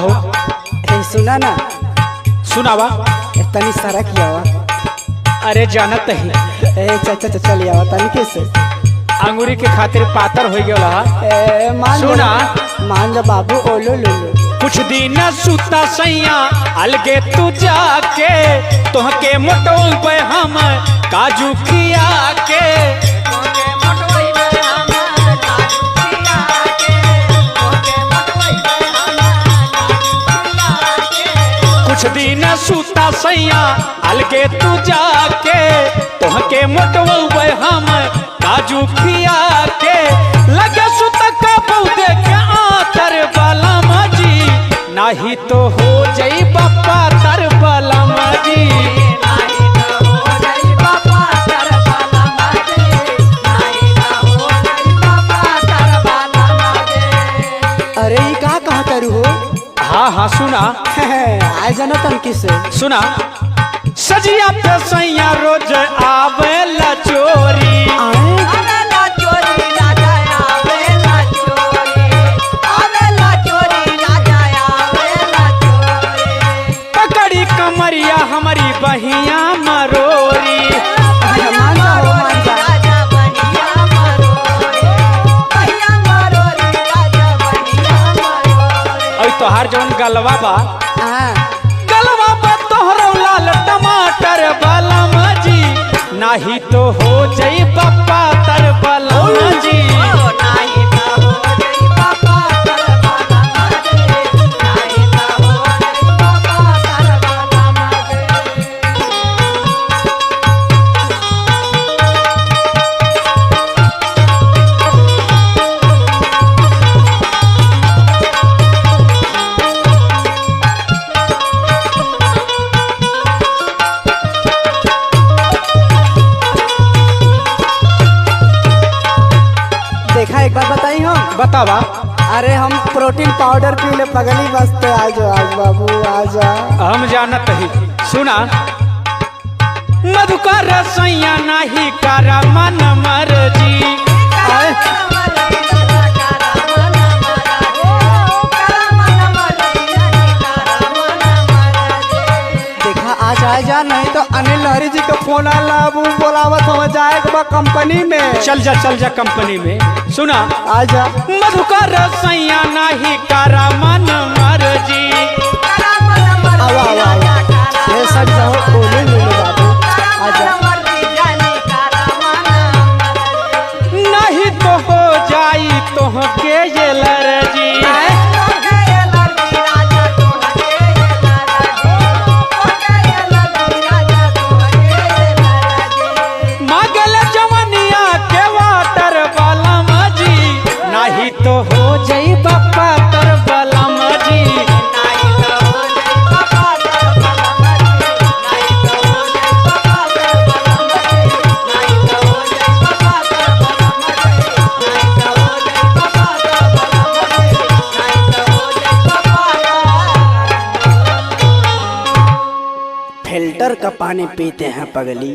हो? ए सुना ना, सुनावा। तनी सारा किया हुआ। अरे जानत ही ए चाचा चल आवा तनी कैसे अंगूरी के खातिर पातर हो गया। ए मान सुना। मान जा बाबू ओलो लो कुछ दिन सुता सैया अलगे तू जाके तोहके मोटोल पे हम काजू खिया के कुछ दिन सुता सैया अलगे तू जाके तोहके मोटोल पे हम काजू खिया के लगे सुत का बहुते के आतर वाला माजी नाही तो हो जाई बापा तर वाला माजी अरे ये का कहा करू हो? हाँ हाँ सुना। आ जाना तन किसे सुना सजिया पे सैया रोज आवेला चोरी पकड़ी कमरिया हमारी बहिया मरोरी तोहार जौन गलवा बा गलवा बा तोहरो लाल टमाटर वाला माजी नाही तो हो जाई बापा तर वाला माजी देखा एक बात बताई हम बतावा। अरे हम प्रोटीन पाउडर पी ले पगली बसते आज बाबू आजा हम जानत ही। सुना मधुकर सैया नाही करा मन मर्जी देखा आज आ जा नहीं तो अनिल लहरी जी का फोन आला वो बोलावत हो जाएगा कंपनी में। चल जा कंपनी में। सुना आजा मधुकर सैया नाही करा मन मर्जी आवा ये सब जाओ बोले ले लो बाबू आजा नहीं तो हो जाई तोहके ये लर्जी मागल जवनिया के वाटर वाला माजी नहीं तो हो जाई बापा तर वाला माजी फिल्टर का पानी पीते हैं पगली।